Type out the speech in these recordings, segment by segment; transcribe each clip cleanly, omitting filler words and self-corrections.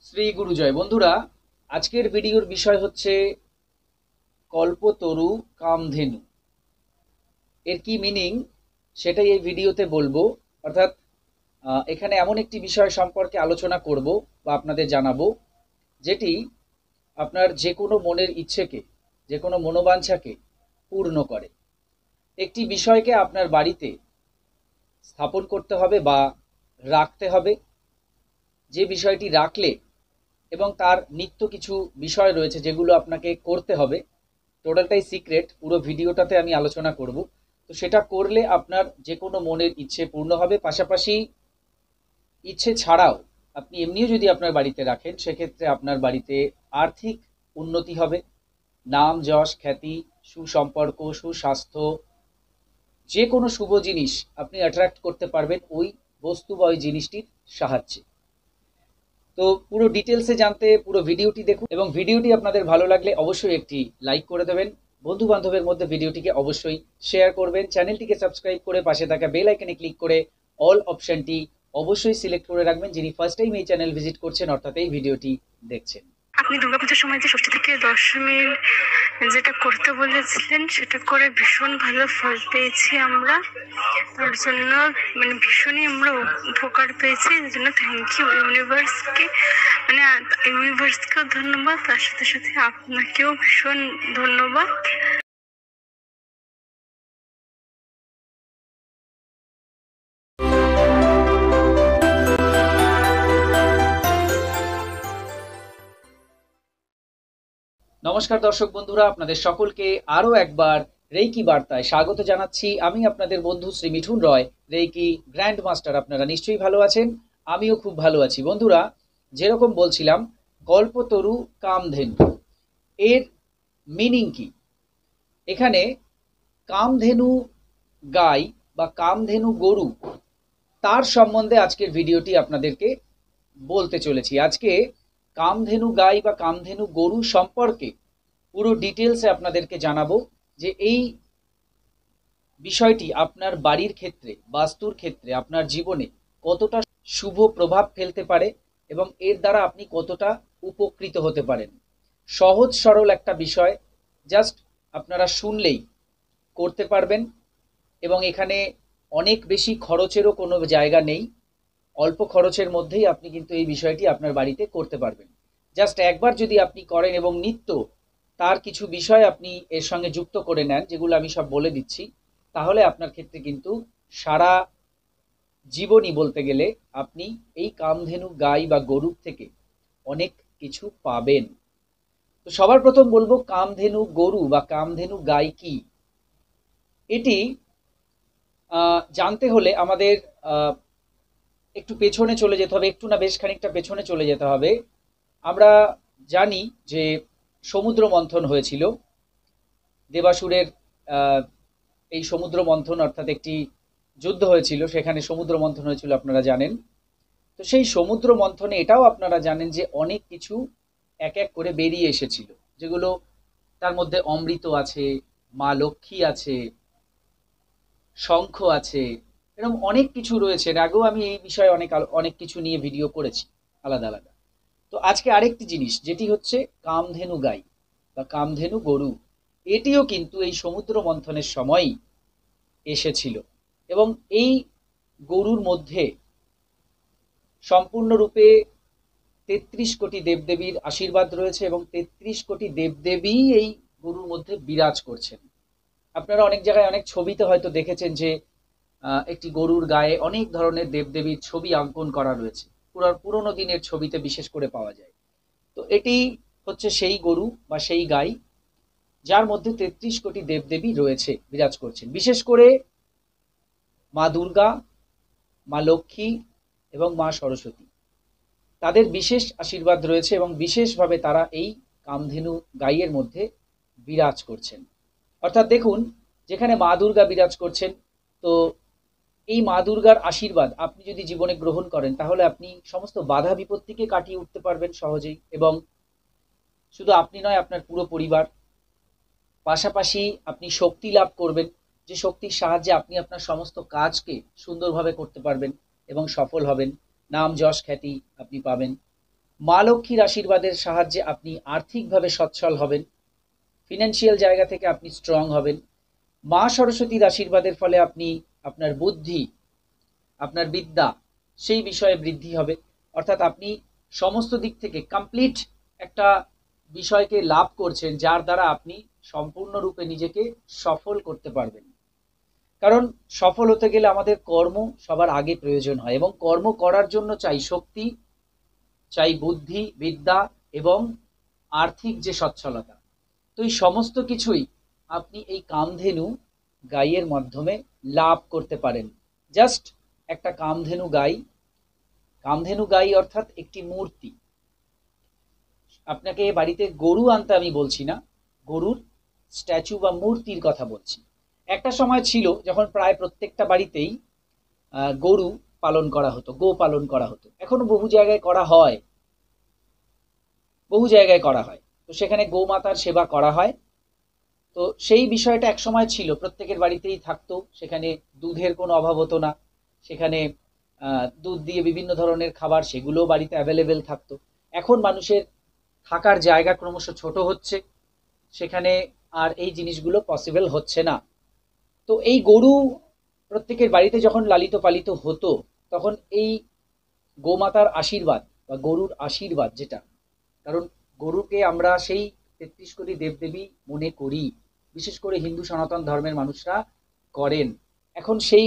শ্রী গুরুজয় বন্ধুরা, আজকের ভিডিওর বিষয় হচ্ছে কল্পতরু কামধেনু। এর কি মিনিং সেটাই এই ভিডিওতে বলবো। অর্থাৎ এখানে এমন একটি বিষয় সম্পর্কে আলোচনা করব বা আপনাদের জানাবো, যেটি আপনার যে কোনো মনের ইচ্ছেকে, যে কোনো মনোবাঞ্ছাকে পূর্ণ করে। একটি বিষয়কে আপনার বাড়িতে স্থাপন করতে হবে বা রাখতে হবে, যে বিষয়টি রাখলে এবং তার নিত্য কিছু বিষয় রয়েছে যেগুলো আপনাকে করতে হবে। টোটালটাই সিক্রেট, পুরো ভিডিওটাতে আমি আলোচনা করব। তো সেটা করলে আপনার যে কোনো মনের ইচ্ছে পূর্ণ হবে। পাশাপাশি ইচ্ছে ছাড়াও আপনি এমনিও যদি আপনার বাড়িতে রাখেন, সেক্ষেত্রে আপনার বাড়িতে আর্থিক উন্নতি হবে, নাম যশ খ্যাতি, সুসম্পর্ক, সুস্বাস্থ্য, যে কোনো শুভ জিনিস আপনি অ্যাট্রাক্ট করতে পারবেন ওই বস্তু বা ওই জিনিসটির সাহায্যে। তো পুরো ডিটেলসে জানতে পুরো ভিডিওটি দেখুন, এবং ভিডিওটি আপনাদের ভালো লাগলে অবশ্যই একটি লাইক করে দেবেন। বন্ধু বান্ধবের মধ্যে ভিডিওটিকে অবশ্যই শেয়ার করবেন। চ্যানেলটিকে সাবস্ক্রাইব করে পাশে থাকা বেল আইকনে ক্লিক করে অল অপশনটি অবশ্যই সিলেক্ট করে রাখবেন, যিনি ফার্স্ট টাইম এই চ্যানেল ভিজিট করছেন অর্থাৎ এই ভিডিওটি দেখছেন। আপনি দুর্গাপুজোর সময় যে ষষ্ঠী থেকে দশমীর যেটা করতে বলেছিলেন সেটা করে ভীষণ ভালো ফল পেয়েছি আমরা। তার জন্য ভীষণই আমরা উপকার পেয়েছি। এর জন্য থ্যাংক ইউ ইউনিভার্সকে, ইউনিভার্সকেও ধন্যবাদ, তার সাথে সাথে আপনাকেও ভীষণ ধন্যবাদ। নমস্কার দর্শক বন্ধুরা, আপনাদের সকলকে আরও একবার রেইকি বার্তায় স্বাগত জানাচ্ছি। আমি আপনাদের বন্ধু শ্রী মিঠুন রয়, রেইকি গ্র্যান্ড মাস্টার। আপনারা নিশ্চয়ই ভালো আছেন, আমিও খুব ভালো আছি। বন্ধুরা, যেরকম বলছিলাম, কল্পতরু কামধেনু এর মিনিং কি? এখানে কামধেনু গাই বা কামধেনু গরু, তার সম্বন্ধে আজকের ভিডিওটি আপনাদেরকে বলতে চলেছি। আজকে কামধেনু গাই বা কামধেনু গরু সম্পর্কে পুরো ডিটেলসে আপনাদেরকে জানাবো, যে এই বিষয়টি আপনার বাড়ির ক্ষেত্রে, বাস্তুর ক্ষেত্রে, আপনার জীবনে কতটা শুভ প্রভাব ফেলতে পারে এবং এর দ্বারা আপনি কতটা উপকৃত হতে পারেন। সহজ সরল একটা বিষয়, জাস্ট আপনারা শুনলেই করতে পারবেন, এবং এখানে অনেক বেশি খরচেরও কোনো জায়গা নেই। অল্প খরচের মধ্যেই আপনি কিন্তু এই বিষয়টি আপনার বাড়িতে করতে পারবেন। জাস্ট একবার যদি আপনি করেন এবং নিত্য তার কিছু বিষয় আপনি এর সঙ্গে যুক্ত করে নেন, যেগুলো আমি সব বলে দিচ্ছি, তাহলে আপনার ক্ষেত্রে কিন্তু সারা জীবনই বলতে গেলে আপনি এই কামধেনু গাই বা গরুর থেকে অনেক কিছু পাবেন। তো সবার প্রথম বলবো, কামধেনু গরু বা কামধেনু গাই কি। এটি জানতে হলে আমাদের একটু পেছনে চলে যেতে হবে, একটু না বেশ খানিকটা পেছনে চলে যেতে হবে। আমরা জানি যে সমুদ্র মন্থন হয়েছিল, দেবাসুরের এই সমুদ্র মন্থন অর্থাৎ একটি যুদ্ধ হয়েছিল, সেখানে সমুদ্র মন্থন হয়েছিল, আপনারা জানেন। তো সেই সমুদ্র মন্থনে এটাও আপনারা জানেন যে অনেক কিছু এক এক করে বেরিয়ে এসেছিল, যেগুলো তার মধ্যে অমৃত আছে, মা লক্ষ্মী আছে, শঙ্খ আছে, এরকম অনেক কিছু রয়েছে। এর আগেও আমি এই বিষয়ে অনেক কিছু নিয়ে ভিডিও করেছি আলাদা আলাদা। তো আজকে আরেকটি জিনিস, যেটি হচ্ছে কামধেনু গাই বা কামধেনু গরু, এটিও কিন্তু এই সমুদ্র মন্থনের সময়ই এসেছিল। এবং এই গরুর মধ্যে সম্পূর্ণরূপে ৩৩ কোটি দেবদেবীর আশীর্বাদ রয়েছে, এবং ৩৩ কোটি দেবদেবী এই গরুর মধ্যে বিরাজ করছেন। আপনারা অনেক জায়গায় অনেক ছবিতে হয়তো দেখেছেন যে একটি গরুর গায়ে অনেক ধরনের দেবদেবীর ছবি অঙ্কন করা রয়েছে, পুরোনো দিনের ছবিতে বিশেষ করে পাওয়া যায়। তো এটি হচ্ছে সেই গরু বা সেই গাই, যার মধ্যে ৩৩ কোটি দেবদেবী রয়েছে, বিরাজ করছেন। বিশেষ করে মা দুর্গা, মা লক্ষ্মী এবং মা সরস্বতী, তাদের বিশেষ আশীর্বাদ রয়েছে, এবং বিশেষভাবে তারা এই কামধেনু গাইয়ের মধ্যে বিরাজ করছেন। অর্থাৎ দেখুন, যেখানে মা দুর্গা বিরাজ করছেন, তো এই মা দুর্গার আশীর্বাদ আপনি যদি জীবনে গ্রহণ করেন, তাহলে আপনি সমস্ত বাধা বিপত্তিকে কাটিয়ে উঠতে পারবেন সহজেই। এবং শুধু আপনি নয়, আপনার পুরো পরিবার। পাশাপাশি আপনি শক্তি লাভ করবেন, যে শক্তির সাহায্যে আপনি আপনার সমস্ত কাজকে সুন্দরভাবে করতে পারবেন এবং সফল হবেন। নাম যশ খ্যাতি আপনি পাবেন। মা লক্ষ্মীর আশীর্বাদের সাহায্যে আপনি আর্থিকভাবে সচ্ছল হবেন, ফিনান্সিয়াল জায়গা থেকে আপনি স্ট্রং হবেন। মা সরস্বতীর আশীর্বাদের ফলে আপনি আপনার বুদ্ধি, আপনার বিদ্যা সেই বিষয়ে বৃদ্ধি হবে। অর্থাৎ আপনি সমস্ত দিক থেকে কমপ্লিট একটা বিষয়কে লাভ করছেন, যার দ্বারা আপনি সম্পূর্ণরূপে নিজেকে সফল করতে পারবেন। কারণ সফল হতে গেলে আমাদের কর্ম সবার আগে প্রয়োজন হয়, এবং কর্ম করার জন্য চাই শক্তি, চাই বুদ্ধি, বিদ্যা এবং আর্থিক যে সচ্ছলতা। তো এই সমস্ত কিছুই আপনি এই কামধেনু গাইয়ের মাধ্যমে লাভ করতে পারেন। জাস্ট একটা কামধেনু গাই, কামধেনু গাই অর্থাৎ একটি মূর্তি। আপনাকে বাড়িতে গরু আনতে আমি বলছি না, গরুর স্ট্যাচু বা মূর্তির কথা বলছি। একটা সময় ছিল যখন প্রায় প্রত্যেকটা বাড়িতেই গরু পালন করা হতো, গো পালন করা হতো। এখনো বহু জায়গায় করা হয়, বহু জায়গায় করা হয়। তো সেখানে গোমাতার সেবা করা হয়। তো সেই বিষয়টা এক সময় ছিল, প্রত্যেকের বাড়িতেই থাকতো, সেখানে দুধের কোনো অভাব হতো না, সেখানে দুধ দিয়ে বিভিন্ন ধরনের খাবার সেগুলো বাড়িতে অ্যাভেলেবেল থাকতো। এখন মানুষের থাকার জায়গা ক্রমশ ছোট হচ্ছে, সেখানে আর এই জিনিসগুলো পসিবল হচ্ছে না। তো এই গরু প্রত্যেকের বাড়িতে যখন লালিত পালিত হতো, তখন এই গোমাতার আশীর্বাদ বা গরুর আশীর্বাদ যেটা, কারণ গরুকে আমরা সেই ৩৩ কোটি দেবদেবী মনে করি, বিশেষ করে হিন্দু সনাতন ধর্মের মানুষরা করেন। এখন সেই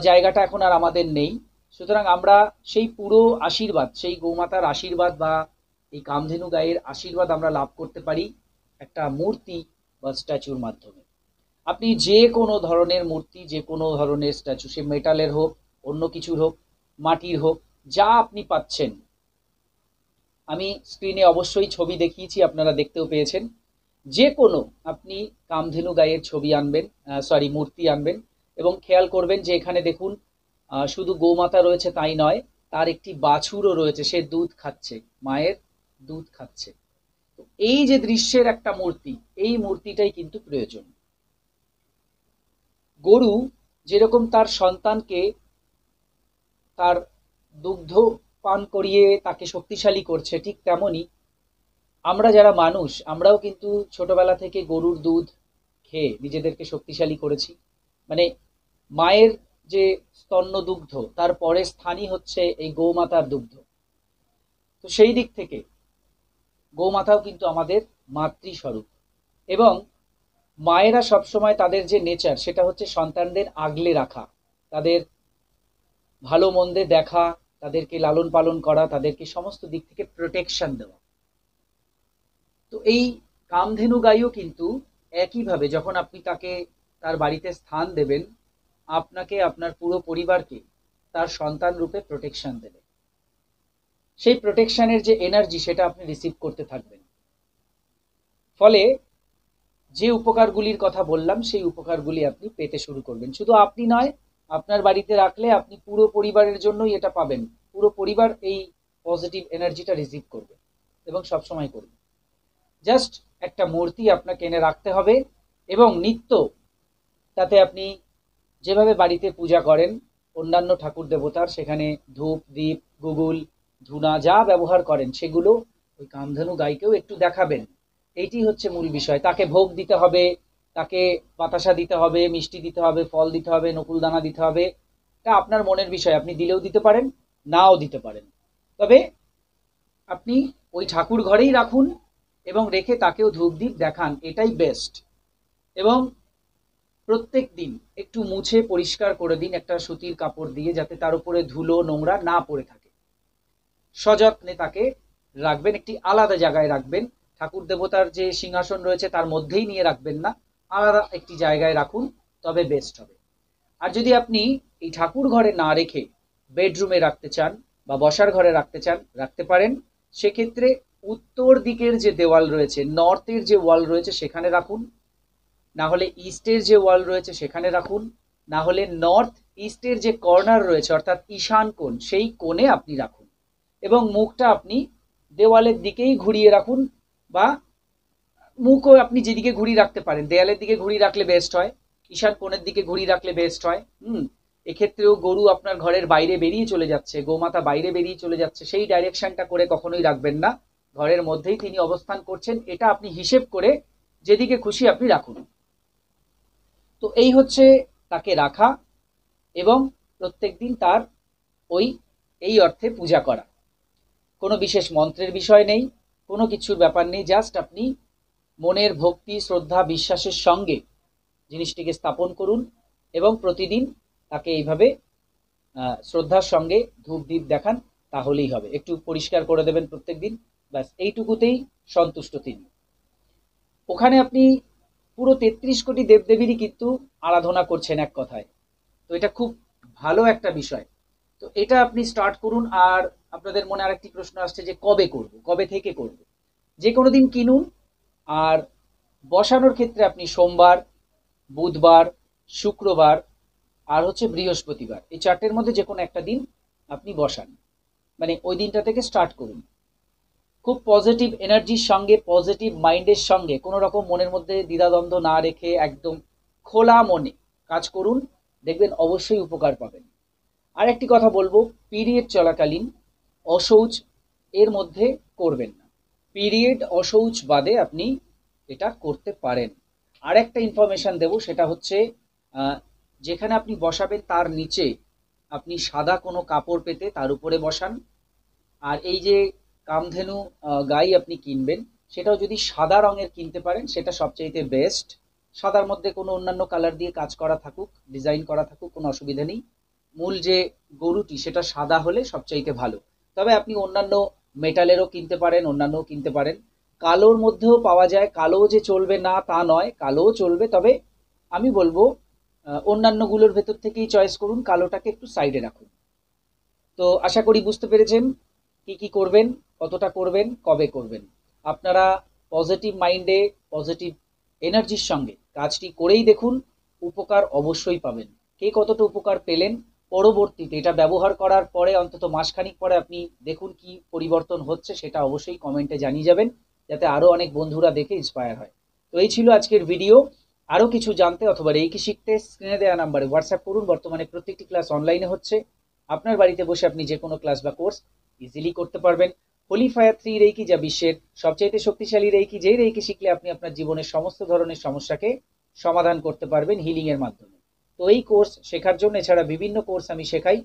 জায়গাটা এখন আর আমাদের নেই। সুতরাং আমরা সেই পুরো আশীর্বাদ, সেই গোমাতার আশীর্বাদ বা এই কামধেনু গায়ের আশীর্বাদ আমরা লাভ করতে পারি একটা মূর্তি বা স্ট্যাচুর মাধ্যমে। আপনি যে কোনো ধরনের মূর্তি, যে কোনো ধরনের স্ট্যাচু, সে মেটালের হোক, অন্য কিছুর হোক, মাটির হোক, যা আপনি পাচ্ছেন, আমি স্ক্রিনে অবশ্যই ছবি দেখিয়েছি, আপনারা দেখতেও পেয়েছেন। যে কোনো আপনি কামধেনু গায়ের ছবি আনবেন, মূর্তি আনবেন, এবং খেয়াল করবেন যে এখানে দেখুন শুধু গোমাতা রয়েছে তাই নয়, তার একটি বাছুরও রয়েছে, সে দুধ খাচ্ছে, মায়ের দুধ খাচ্ছে। তো এই যে দৃশ্যের একটা মূর্তি, এই মূর্তিটাই কিন্তু প্রয়োজন। গরু যেরকম তার সন্তানকে তার দুগ্ধ পান করিয়ে তাকে শক্তিশালী করছে, ঠিক তেমনি আমরা যারা মানুষ, আমরাও কিন্তু ছোটবেলা থেকে গরুর দুধ খেয়ে নিজেদেরকে শক্তিশালী করেছি। মানে মায়ের যে স্তন্য দুগ্ধ, তার পরের স্থানই হচ্ছে এই গৌমাতার দুগ্ধ। তো সেই দিক থেকে গৌমাতাও কিন্তু আমাদের মাতৃস্বরূপ, এবং মায়েরা সবসময় তাদের যে নেচার, সেটা হচ্ছে সন্তানদের আগলে রাখা, তাদের ভালো মন্দে দেখা, তাদেরকে লালন পালন করা, তাদেরকে সমস্ত দিক থেকে প্রোটেকশন দেওয়া। তো এই কামধেনু গাইও কিন্তু একইভাবে যখন আপনি তাকে তার বাড়িতে স্থান দেবেন, আপনাকে, আপনার পুরো পরিবারকে তার সন্তান রূপে প্রোটেকশন দেবে। সেই প্রোটেকশনের যে এনার্জি, সেটা আপনি রিসিভ করতে থাকবেন। ফলে যে উপকারগুলির কথা বললাম, সেই উপকারগুলি আপনি পেতে শুরু করবেন। শুধু আপনি নয়, আপনার বাড়িতে রাখলে আপনি পুরো পরিবারের জন্যই এটা পাবেন। পুরো পরিবার এই পজিটিভ এনার্জিটা রিসিভ করবে এবং সবসময় করবে। জাস্ট একটা মূর্তি আপনাকে এনে রাখতে হবে, এবং নিত্য তাতে আপনি যেভাবে বাড়িতে পূজা করেন অন্যান্য ঠাকুর দেবতার, সেখানে ধূপ, দীপ, গুগুল, ধুনা যা ব্যবহার করেন, সেগুলো ওই কামধেনু গাইকেও একটু দেখাবেন। এইটি হচ্ছে মূল বিষয়। তাকে ভোগ দিতে হবে, তাকে বাতাসা দিতে হবে, মিষ্টি দিতে হবে, ফল দিতে হবে, নকুলদানা দিতে হবে। এটা আপনার মনের বিষয়, আপনি দিলেও দিতে পারেন, নাও দিতে পারেন। তবে আপনি ওই ঠাকুর ঘরেই রাখুন এবং রেখে তাকেও ধূপ দীপ দেখান, এটাই বেস্ট। এবং প্রত্যেক দিন একটু মুছে পরিষ্কার করে দিন একটা সুতির কাপড় দিয়ে, যাতে তার উপরে ধুলো নোংরা না পড়ে থাকে। সযত্নে তাকে রাখবেন, একটি আলাদা জায়গায় রাখবেন। ঠাকুর দেবতার যে সিংহাসন রয়েছে তার মধ্যেই নিয়ে রাখবেন না, আলাদা একটি জায়গায় রাখুন, তবে বেস্ট হবে। আর যদি আপনি এই ঠাকুর ঘরে না রেখে বেডরুমে রাখতে চান বা বসার ঘরে রাখতে চান, রাখতে পারেন। সেক্ষেত্রে উত্তর দিকের যে দেওয়াল রয়েছে, নর্থের যে ওয়াল রয়েছে, সেখানে রাখুন। না হলে ইস্টের যে ওয়াল রয়েছে সেখানে রাখুন, না হলে নর্থ ইস্টের যে কর্নার রয়েছে অর্থাৎ ঈশান কোণ, সেই কোণে আপনি রাখুন। এবং মুখটা আপনি দেওয়ালের দিকেই ঘুরিয়ে রাখুন, বা মুখও আপনি যেদিকে ঘুরিয়ে রাখতে পারেন, দেয়ালের দিকে ঘুরিয়ে রাখলে বেস্ট হয়, ঈশান কোণের দিকে ঘুরিয়ে রাখলে বেস্ট হয়। এক্ষেত্রেও গরু আপনার ঘরের বাইরে বেরিয়ে চলে যাচ্ছে, গোমাতা বাইরে বেরিয়ে চলে যাচ্ছে, সেই ডাইরেকশনটা করে কখনোই রাখবেন না। ঘরের মধ্যেই তিনি অবস্থান করছেন, এটা আপনি হিসেব করে যেদিকে খুশি আপনি রাখুন। তো এই হচ্ছে তাকে রাখা এবং প্রত্যেকদিন তার ওই এই অর্থে পূজা করা। কোনো বিশেষ মন্ত্রের বিষয় নেই, কোনো কিছুর ব্যাপার নেই, জাস্ট আপনি মনের ভক্তি, শ্রদ্ধা, বিশ্বাসের সঙ্গে জিনিসটিকে স্থাপন করুন এবং প্রতিদিন তাকে এইভাবে শ্রদ্ধার সঙ্গে ধূপ দ্বীপ দেখান, তাহলেই হবে। একটু পরিষ্কার করে দেবেন প্রত্যেক দিন, ব্যাস এইটুকুতেই সন্তুষ্ট তিনি। ওখানে আপনি পুরো ৩৩ কোটি দেবদেবীরই কিন্তু আরাধনা করছেন এক কথায়। তো এটা খুব ভালো একটা বিষয়। তো এটা আপনি স্টার্ট করুন। আর আপনাদের মনে আরেকটি প্রশ্ন আসছে যে কবে করব, কবে থেকে করব। যে কোনো দিন কিনুন। আর বসানোর ক্ষেত্রে আপনি সোমবার, বুধবার, শুক্রবার আর হচ্ছে বৃহস্পতিবার, এই চারটের মধ্যে যে কোনো একটা দিন আপনি বসান, মানে ওই দিনটা থেকে স্টার্ট করুন। খুব পজিটিভ এনার্জির সঙ্গে, পজিটিভ মাইন্ডের সঙ্গে, কোনো রকম মনের মধ্যে দ্বিধাদ্বন্দ্ব না রেখে একদম খোলা মনে কাজ করুন, দেখবেন অবশ্যই উপকার পাবেন। আর একটি কথা বলবো, পিরিয়ড চলাকালীন অশৌচ এর মধ্যে করবেন না। পিরিয়ড অশৌচ বাদে আপনি এটা করতে পারেন। আর একটা ইনফরমেশন দেব, সেটা হচ্ছে যেখানে আপনি বসাবেন তার নিচে আপনি সাদা কোনো কাপড় পেতে তার উপরে বসান। আর এই যে কামধেনু গাই আপনি কিনবেন, সেটাও যদি সাদা রঙের কিনতে পারেন সেটা সবচাইতে বেস্ট। সাদার মধ্যে কোনো অন্যান্য কালার দিয়ে কাজ করা থাকুক, ডিজাইন করা থাকুক, কোনো অসুবিধা নেই। মূল যে গরুটি সেটা সাদা হলে সবচাইতে ভালো। তবে আপনি অন্যান্য মেটালেরও কিনতে পারেন, অন্যান্যও কিনতে পারেন। কালোর মধ্যেও পাওয়া যায়, কালো যে চলবে না তা নয়, কালোও চলবে। তবে আমি বলবো অন্যান্যগুলোর ভেতর থেকেই চয়েস করুন, কালোটাকে একটু সাইডে রাখুন। তো আশা করি বুঝতে পেরেছেন কি কি করবেন, কতটা করবেন, কবে করবেন। আপনারা পজিটিভ মাইন্ডে, পজিটিভ এনার্জির সঙ্গে কাজটি করেই দেখুন, উপকার অবশ্যই পাবেন। কে কতটা উপকার পেলেন পরবর্তীতে এটা ব্যবহার করার পরে, অন্তত মাসখানিক পরে আপনি দেখুন কি পরিবর্তন হচ্ছে, সেটা অবশ্যই কমেন্টে জানিয়ে যাবেন, যাতে আরো অনেক বন্ধুরা দেখে ইন্সপায়ার হয়। তো এই ছিল আজকের ভিডিও। আরো কিছু জানতে অথবা রেকি শিখতে স্ক্রিনে দেওয়া নাম্বারে হোয়াটসঅ্যাপ করুন। বর্তমানে প্রত্যেকটি ক্লাস অনলাইনে হচ্ছে, আপনার বাড়িতে বসে আপনি যে কোনো ক্লাস বা কোর্স ইজিলি করতে পারবেন। হোলি ফায়ার 3 রেকি, যা বিশ্বের সবচাইতে শক্তিশালী রেকি, যেই রেকি শিখলে আপনি আপনার জীবনের সমস্ত ধরনের সমস্যাকে সমাধান করতে পারবেন হিলিং এর মাধ্যমে। তো এই কোর্স শেখার জন্য, এছাড়া বিভিন্ন কোর্স আমি শেখাই,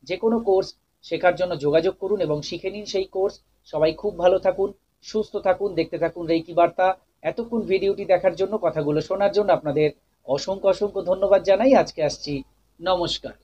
যে কোনো কোর্স শেখার জন্য যোগাযোগ করুন এবং শিখে নিন সেই কোর্স। সবাই খুব ভালো থাকুন, সুস্থ থাকুন, দেখতে থাকুন রেকি বার্তা। এতক্ষণ ভিডিওটি দেখার জন্য, কথাগুলো শোনার জন্য আপনাদের অসংখ্য অসংখ্য ধন্যবাদ জানাই। আজকে আসছি, নমস্কার।